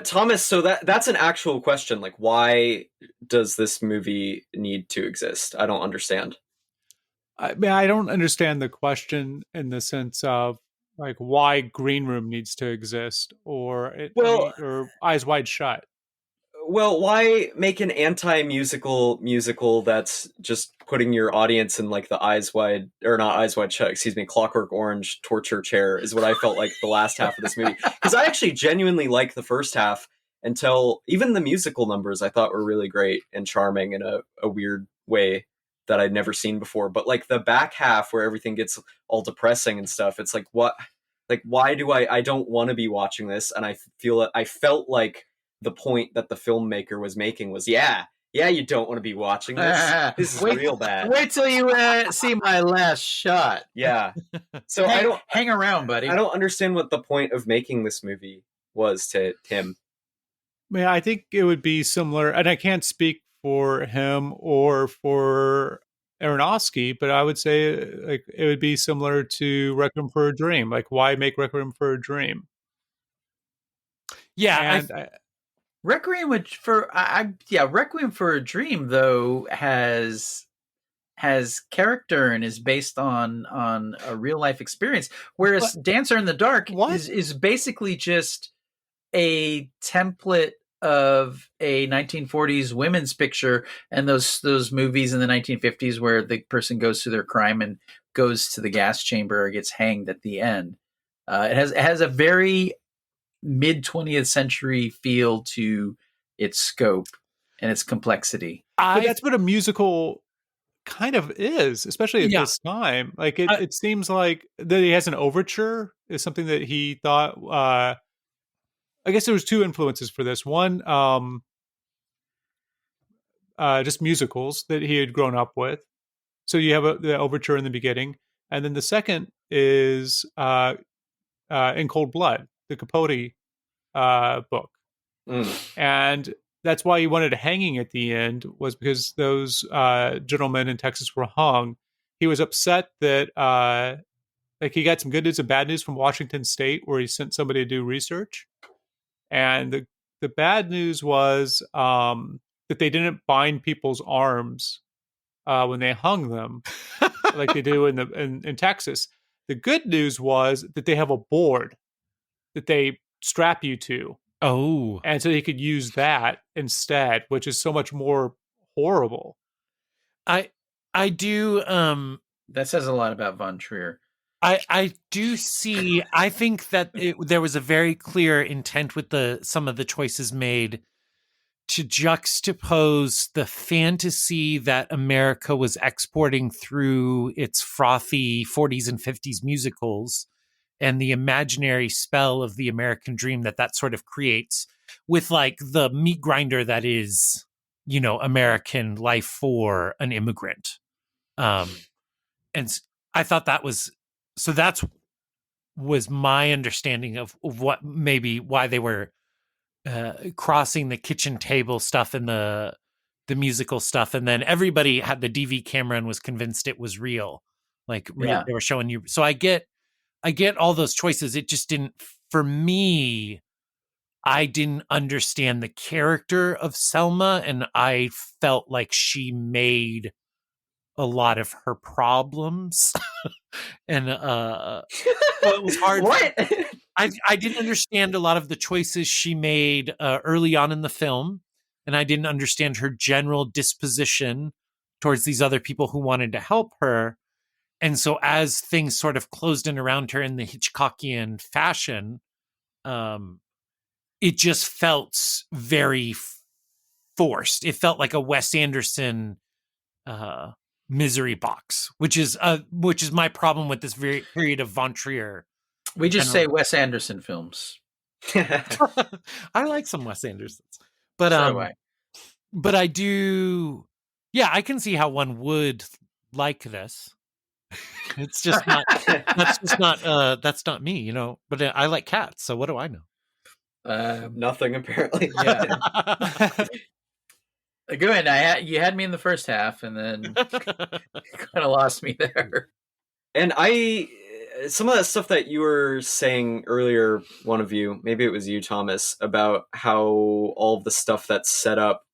Thomas, so that's an actual question. Like, why does this movie need to exist? I don't understand. I mean, I don't understand the question in the sense of like why Green Room needs to exist or Eyes Wide Shut. Well, why make an musical that's just putting your audience in like the Clockwork Orange torture chair is what I felt like the last half of this movie. Because I actually genuinely liked the first half until even the musical numbers I thought were really great and charming in a weird way that I'd never seen before. But like the back half where everything gets all depressing and stuff, it's like, what? Like, why do I don't want to be watching this? And I felt like the point that the filmmaker was making was, yeah, you don't want to be watching this. This is real bad. Wait till you see my last shot. Yeah. So hang around, buddy. I don't understand what the point of making this movie was to him. Yeah, I think it would be similar, and I can't speak for him or for Aronofsky, but I would say like it would be similar to Requiem for a Dream. Like, why make Requiem for a Dream? Yeah, Requiem for a Dream though has character and is based on a real life experience, whereas Dancer in the Dark is basically just a template of a 1940s women's picture, and those movies in the 1950s where the person goes through their crime and goes to the gas chamber or gets hanged at the end. It has a very mid 20th century feel to its scope and its complexity. But that's what a musical kind of is, especially at this time. Like it seems like that he has an overture is something that he thought. I guess there was two influences for this. One, just musicals that he had grown up with. So you have the overture in the beginning, and then the second is In Cold Blood, the Capote book. And that's why he wanted hanging at the end, was because those gentlemen in Texas were hung. He was upset that like he got some good news and bad news from Washington State, where he sent somebody to do research. And the bad news was that they didn't bind people's arms when they hung them like they do in Texas. The good news was that they have a board that they strap you to. Oh. And so they could use that instead, which is so much more horrible. I do that says a lot about von Trier. I do see. I think that there was a very clear intent with some of the choices made to juxtapose the fantasy that America was exporting through its frothy 40s and 50s musicals and the imaginary spell of the American dream that sort of creates with like the meat grinder that is, American life for an immigrant. And I thought that was. So that was my understanding of what maybe why they were crossing the kitchen table stuff and the musical stuff, and then everybody had the DV camera and was convinced it was real. Like they were showing you. So I get all those choices. It just didn't, for me. I didn't understand the character of Selma, and I felt like she made a lot of her problems. And well, it was hard. What? I didn't understand a lot of the choices she made early on in the film, and I didn't understand her general disposition towards these other people who wanted to help her. And so as things sort of closed in around her in the Hitchcockian fashion, it just felt very forced. It felt like a Wes Anderson misery box, which is my problem with this very period of von Trier. We just say Wes Anderson films. I like some Wes Andersons, but but I do. Yeah, I can see how one would like this. It's just not. That's not me, you know. But I like cats, so what do I know? Nothing apparently. Yeah. Good. You had me in the first half, and then kind of lost me there. And some of that stuff that you were saying earlier, one of you, maybe it was you, Thomas, about how all of the stuff that's set up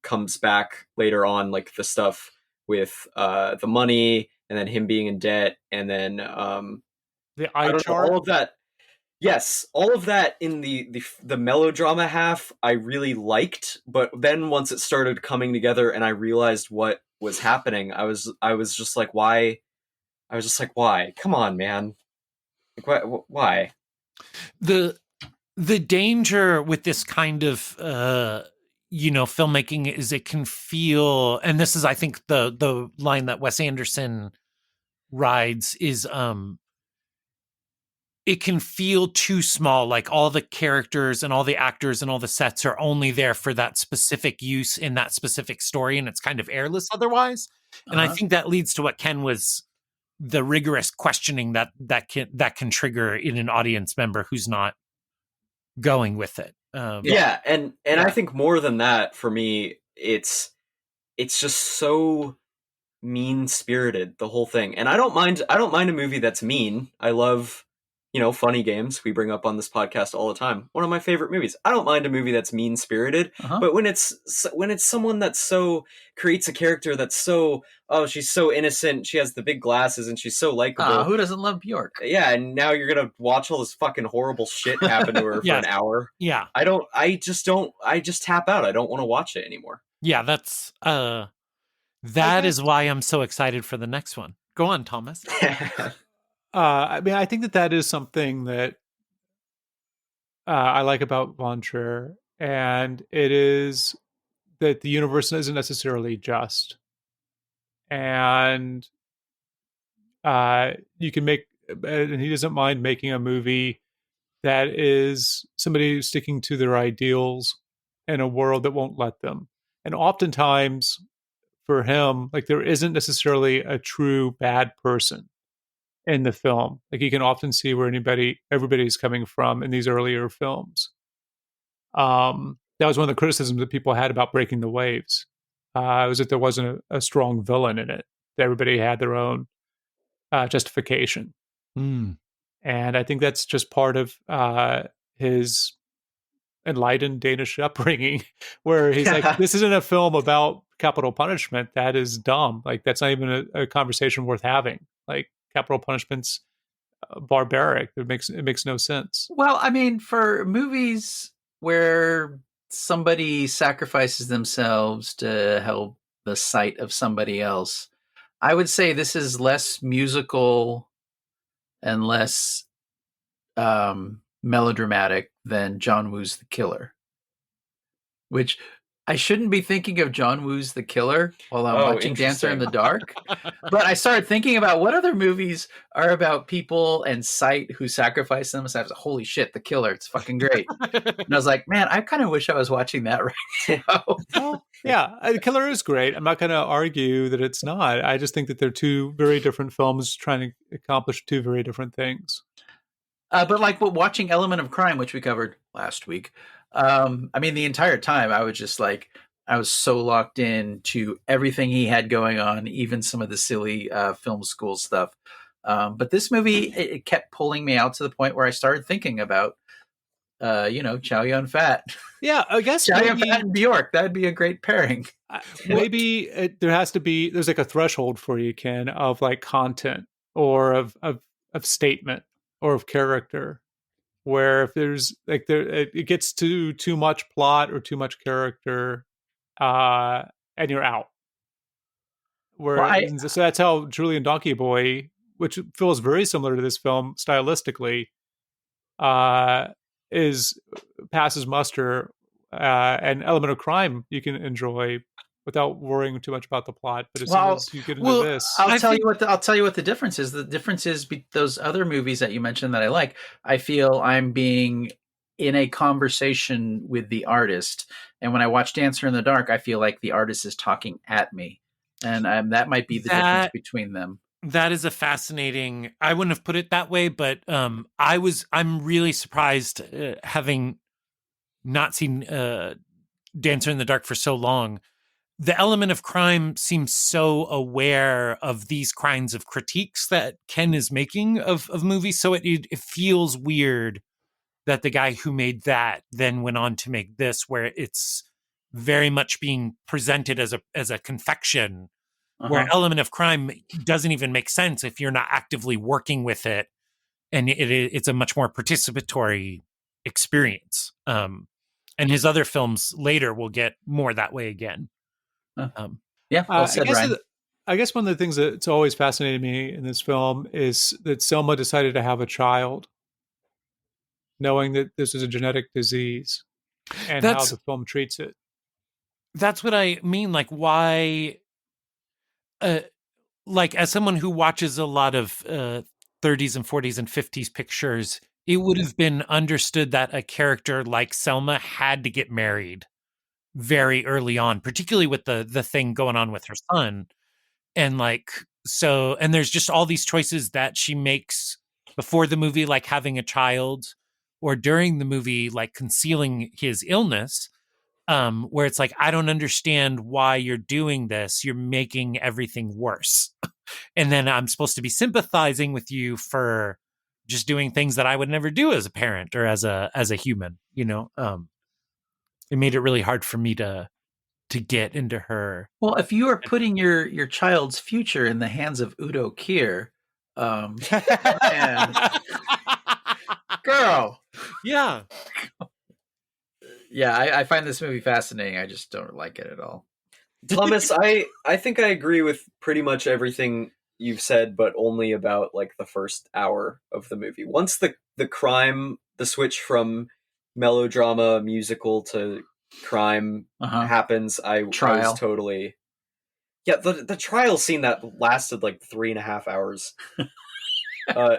comes back later on, like the stuff with the money, and then him being in debt, and then the eye chart, all of that. Yes, all of that in the melodrama half I really liked, but then once it started coming together and I realized what was happening, I was just like, why? I was just like, why? Come on, man. Like, why? The danger with this kind of filmmaking is it can feel, and this is I think the line that Wes Anderson rides is it can feel too small, like all the characters and all the actors and all the sets are only there for that specific use in that specific story, and it's kind of airless otherwise. And I think that leads to what Ken was, the rigorous questioning that can trigger in an audience member who's not going with it. And I think more than that, for me, it's just so mean-spirited, the whole thing. And I don't mind a movie that's mean. I love, funny games we bring up on this podcast all the time. One of my favorite movies. I don't mind a movie that's mean-spirited, but when it's someone that so creates a character that's so, she's so innocent, she has the big glasses, and she's so likable. Who doesn't love Björk? Yeah, and now you're gonna watch all this fucking horrible shit happen to her for an hour. Yeah. I just tap out. I don't want to watch it anymore. Yeah, that's that is why I'm so excited for the next one. Go on, Thomas. I mean, I think that is something that I like about von Trier, and it is that the universe isn't necessarily just. And you can make, and he doesn't mind making a movie that is somebody sticking to their ideals in a world that won't let them. And oftentimes for him, like there isn't necessarily a true bad person in the film. Like you can often see where everybody's coming from in these earlier films. That was one of the criticisms that people had about Breaking the Waves. Was that there wasn't a strong villain in it. That everybody had their own justification. And I think that's just part of his enlightened Danish upbringing, where he's like, this isn't a film about capital punishment. That is dumb. Like that's not even a conversation worth having. Like capital punishment's barbaric. It makes no sense. Well, I mean, for movies where somebody sacrifices themselves to help the sight of somebody else, I would say this is less musical and less melodramatic than John Woo's The Killer, which I shouldn't be thinking of John Woo's The Killer while I'm watching Dancer in the Dark. But I started thinking about what other movies are about people and sight who sacrifice themselves. Holy shit, The Killer. It's fucking great. And I was like, man, I kind of wish I was watching that right now. Well, yeah, The Killer is great. I'm not going to argue that it's not. I just think that they're two very different films trying to accomplish two very different things. But like watching Element of Crime, which we covered last week, I mean, the entire time I was just like, I was so locked in to everything he had going on, even some of the silly film school stuff. But this movie, it kept pulling me out to the point where I started thinking about Chow Yun Fat. Yeah, I guess Chow Yun maybe Fat and Björk. That'd be a great pairing. Maybe there's like a threshold for you, Ken, of like content or of statement or of character, where if there's like it gets to too much plot or too much character, and you're out. So that's how Julian Donkey Boy, which feels very similar to this film stylistically, passes muster. An element of crime you can enjoy without worrying too much about the plot. But as soon as you get into this, I'll tell you what the difference is. The difference is those other movies that you mentioned that I like. I feel I'm being in a conversation with the artist, and when I watch Dancer in the Dark, I feel like the artist is talking at me, and that might be the difference between them. That is a fascinating. I wouldn't have put it that way, but I'm really surprised, having not seen Dancer in the Dark for so long. The element of crime seems so aware of these kinds of critiques that Ken is making of movies. So it feels weird that the guy who made that then went on to make this, where it's very much being presented as a confection, where element of crime doesn't even make sense if you're not actively working with it. And it's a much more participatory experience. And his other films later will get more that way again. Well said, Ryan. I guess one of the things that's always fascinated me in this film is that Selma decided to have a child, knowing that this is a genetic disease, and how the film treats it. That's what I mean. Like, why? Like, as someone who watches a lot of 30s and 40s and 50s pictures, it would have been understood that a character like Selma had to get married very early on, particularly with the thing going on with her son. And and there's just all these choices that she makes before the movie, like having a child, or during the movie, like concealing his illness, where it's like, I don't understand why you're doing this. You're making everything worse. And then I'm supposed to be sympathizing with you for just doing things that I would never do as a parent or as a human, it made it really hard for me to get into her. Well, if you are putting your child's future in the hands of Udo Kier, girl, yeah, I find this movie fascinating. I just don't like it at all. Thomas, I think I agree with pretty much everything you've said, but only about like the first hour of the movie. Once the switch from melodrama musical to crime happens, I was totally the trial scene that lasted like 3.5 hours.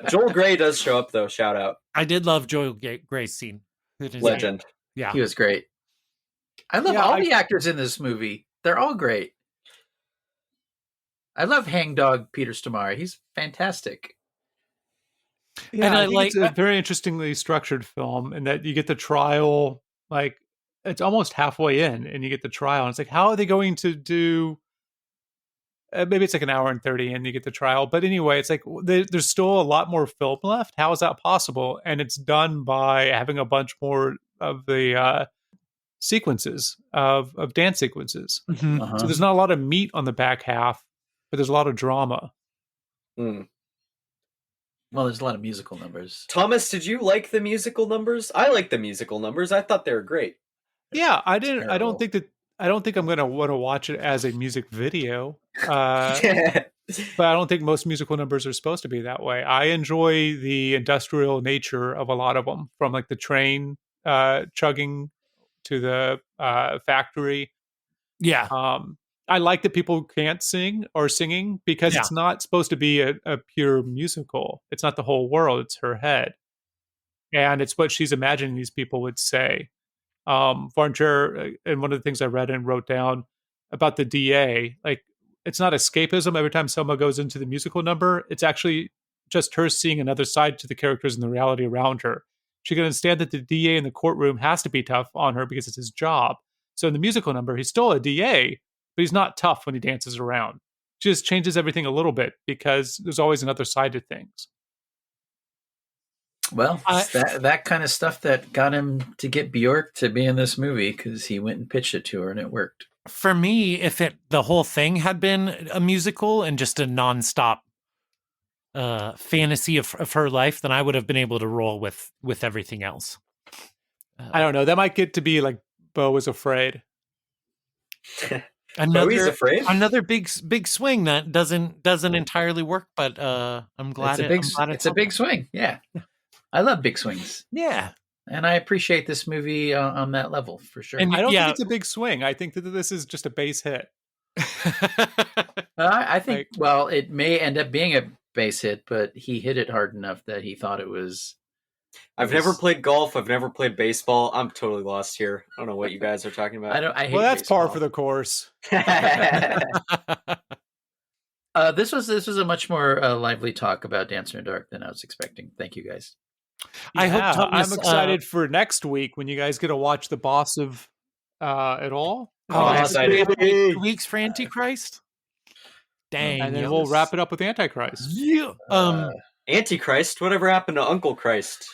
Joel Grey does show up though. Shout out. I did love Joel Grey's scene. Legend. Yeah, he was great. I love all the actors in this movie. They're all great. I love Hangdog Peter Stormare. He's fantastic. Yeah, and I like it's a very interestingly structured film, in that you get the trial, like it's almost halfway in, and you get the trial, and it's like, how are they going to do? Maybe it's like an hour and 30, and you get the trial. But anyway, it's like there's still a lot more film left. How is that possible? And it's done by having a bunch more of the sequences of dance sequences. Mm-hmm. So there's not a lot of meat on the back half, but there's a lot of drama. Mm. Well, there's a lot of musical numbers. Thomas, did you like the musical numbers? I like the musical numbers. I thought they were great. Yeah, I didn't. I don't think I'm going to want to watch it as a music video. But I don't think most musical numbers are supposed to be that way. I enjoy the industrial nature of a lot of them, from like the train chugging to the factory. Yeah. I like that people can't sing or singing, because it's not supposed to be a pure musical. It's not the whole world. It's her head. And it's what she's imagining these people would say. Von Trier, and one of the things I read and wrote down about the DA, like, it's not escapism every time Selma goes into the musical number. It's actually just her seeing another side to the characters and the reality around her. She can understand that the DA in the courtroom has to be tough on her because it's his job. So in the musical number, he's still a DA, but he's not tough when he dances around. She just changes everything a little bit because there's always another side to things. Well, it's that kind of stuff that got him to get Björk to be in this movie, because he went and pitched it to her and it worked. For me, if the whole thing had been a musical and just a nonstop fantasy of her life, then I would have been able to roll with everything else. I don't know. That might get to be like Beau was afraid. Another big swing that doesn't entirely work, but I'm glad it's a big swing. Yeah, I love big swings. Yeah, and I appreciate this movie on that level for sure. And I don't think it's a big swing. I think that this is just a base hit. I think it may end up being a base hit, but he hit it hard enough that he thought it was. I've never played golf. I've never played baseball. I'm totally lost here. I don't know what you guys are talking about. I hate that's baseball. par for the course. This was a much more lively talk about Dancer in the Dark than I was expecting. Thank you guys. I hope I'm excited for next week when you guys get to watch The Boss of It All. I'm excited. 2 weeks for Antichrist. Dang, and then we'll wrap it up with Antichrist. Yeah. Antichrist. Whatever happened to Uncle Christ?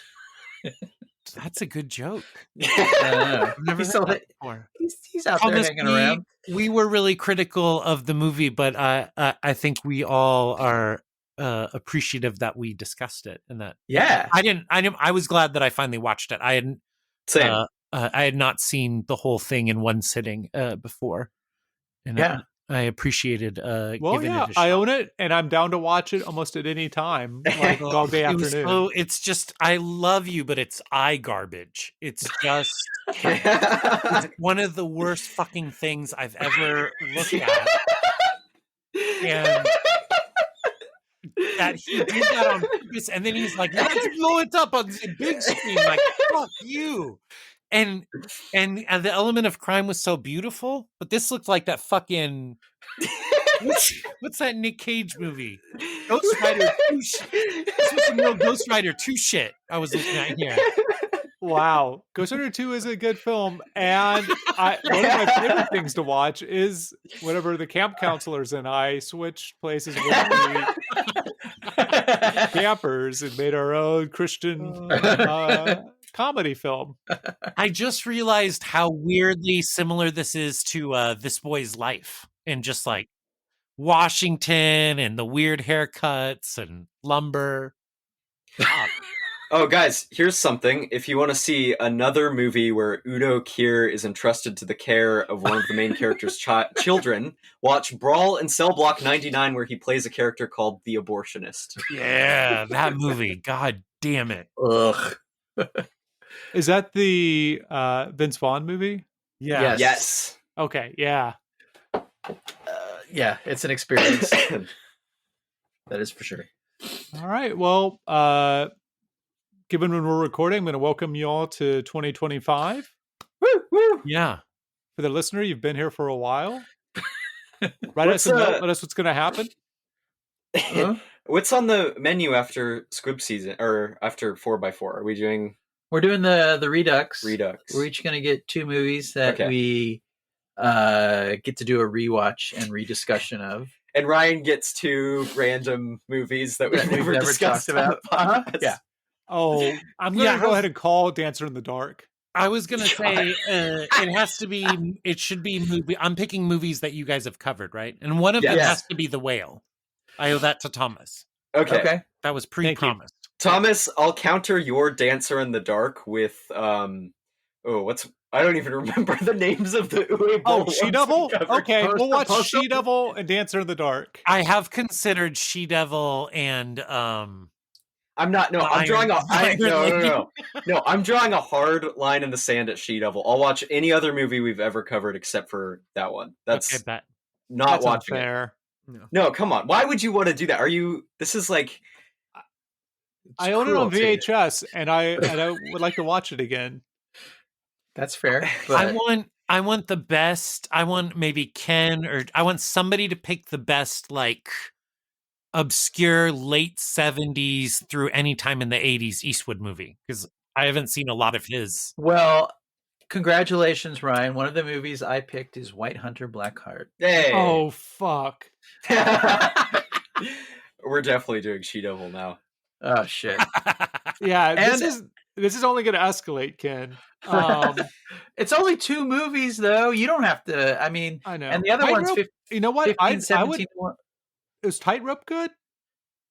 That's a good joke. I've never heard that before. He's out there hanging around. We were really critical of the movie, but I think we all are appreciative that we discussed it, and that I was glad that I finally watched it. I hadn't. Same. I had not seen the whole thing in one sitting before, and I appreciated. Giving it a shot. I own it, and I'm down to watch it almost at any time, like all day afternoon. It's just, I love you, but it's eye garbage. It's just it's one of the worst fucking things I've ever looked at, and that he did that on purpose, and then he's like, "Let's blow it up on the big screen." Like, fuck you. And the element of crime was so beautiful, but this looked like that fucking what's that Nick Cage movie? Ghost Rider 2 shit. This was some real Ghost Rider 2 shit I was looking at here. Wow. Ghost Rider 2 is a good film, and one of my favorite things to watch is whenever the camp counselors and I switched places with the campers and made our own Christian comedy film. I just realized how weirdly similar this is to This Boy's Life, and just like Washington and the weird haircuts and lumber. Oh, guys, here's something. If you want to see another movie where Udo Kier is entrusted to the care of one of the main character's children, watch Brawl in Cell Block 99, where he plays a character called the Abortionist. Yeah, that movie. God damn it. Ugh. Is that the Vince Vaughn movie? Yeah. Yes. Okay, yeah. Yeah, it's an experience. That is for sure. All right. Well, given when we're recording, I'm going to welcome you all to 2025. Woo, woo. Yeah. For the listener, you've been here for a while. Write us a note. Let us what's going to happen. What's on the menu after Squib season, or after 4x4? Are we doing? We're doing the Redux. Redux. We're each going to get 2 movies that we get to do a rewatch and rediscussion of. And Ryan gets 2 random movies that we've never discussed about. Yeah. Oh, I'm going to go ahead and call Dancer in the Dark. I was going to say it should be movie. I'm picking movies that you guys have covered, right? And one of them has to be The Whale. I owe that to Thomas. Okay. That was pre-promised. Thomas, I'll counter your Dancer in the Dark with I don't even remember the names of the She-Devil? Okay, we'll watch She-Devil and Dancer in the Dark. I have considered She-Devil and I'm drawing a hard line in the sand at She-Devil. I'll watch any other movie we've ever covered except for that one. That's watching unfair. No, come on. Why would you want to do that? This is like I own it on VHS and I would like to watch it again. That's fair. But I want the best. I want maybe Ken, or I want somebody to pick the best, like, obscure late 70s through any time in the 80s Eastwood movie, because I haven't seen a lot of his. Well, congratulations, Ryan. One of the movies I picked is White Hunter Black Heart. Hey. Oh, fuck. We're definitely doing She-Devil now. Oh, shit. Yeah, this is only going to escalate, Ken. It's only 2 movies, though. You don't have to. I mean, I know. And the other one's 15, you know what? 17. Is Tightrope good?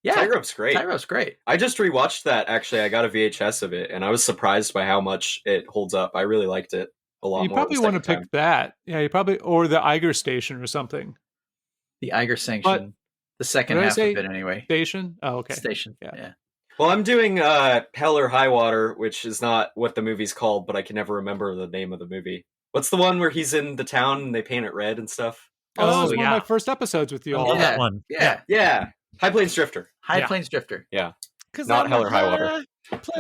Yeah, Tightrope's great. Tightrope's great. I just rewatched that. Actually, I got a VHS of it, and I was surprised by how much it holds up. I really liked it a lot more. You probably want to pick that. Yeah, you probably or the Iger Station or something. The Iger Sanction. The second half of it, anyway. Station. Oh, okay. Station. Yeah. Well, I'm doing Hell or High Water, which is not what the movie's called, but I can never remember the name of the movie. What's the one where he's in the town and they paint it red and stuff? Oh, that was one of my first episodes with you all. That one. Yeah. High Plains Drifter. High Plains Drifter. Yeah. Not Hell or High Water.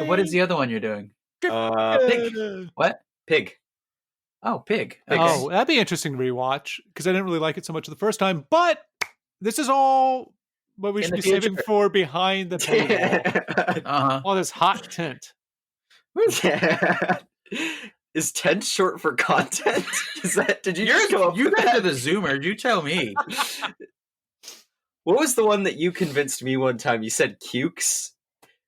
What is the other one you're doing? Pig. What? Pig. Oh, Pig. Okay. Oh, that'd be interesting to rewatch because I didn't really like it so much the first time. But this is all what we should be saving for behind the paywall. All this hot tent. Is tent short for content? Is that? Did you? You guys are the Zoomer. You tell me. What was the one that you convinced me one time? You said cukes.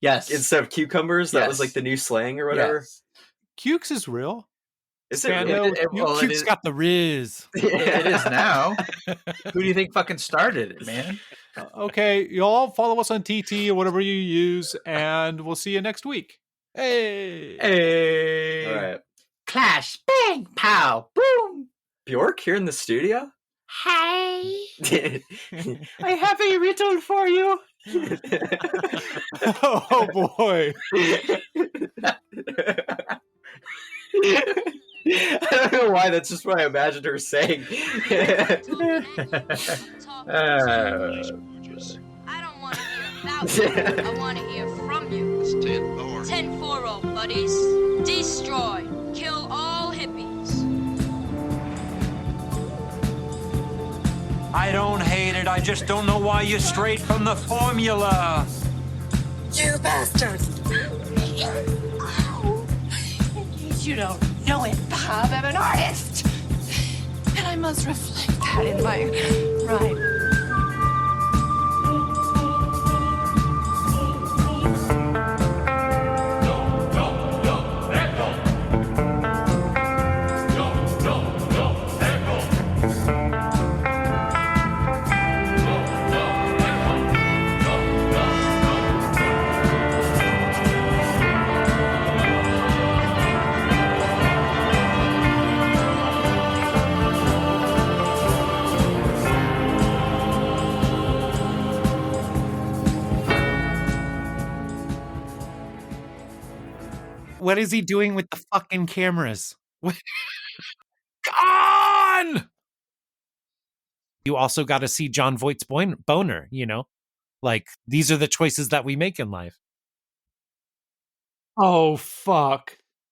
Yes. Instead of cucumbers, that was like the new slang or whatever. Yes. Cukes is real. Is it real? Cukes got the riz. It is now. Who do you think fucking started it, man? Okay, y'all follow us on TT or whatever you use, and we'll see you next week. Hey. All right. Clash, bang, pow, boom. Björk here in the studio? Hi. I have a riddle for you. Oh, boy. I don't know why, that's just what I imagined her saying. I don't want to hear about you. I want to hear from you. It's 10-4. 10-4, oh, buddies. Destroy. Kill all hippies. I don't hate it. I just don't know why you strayed from the formula. You bastards! In case you don't know it, Bob, I'm an artist. And I must reflect that in my rhyme. What is he doing with the fucking cameras? Gone! You also got to see John Voight's boner, you know? Like, these are the choices that we make in life. Oh, fuck.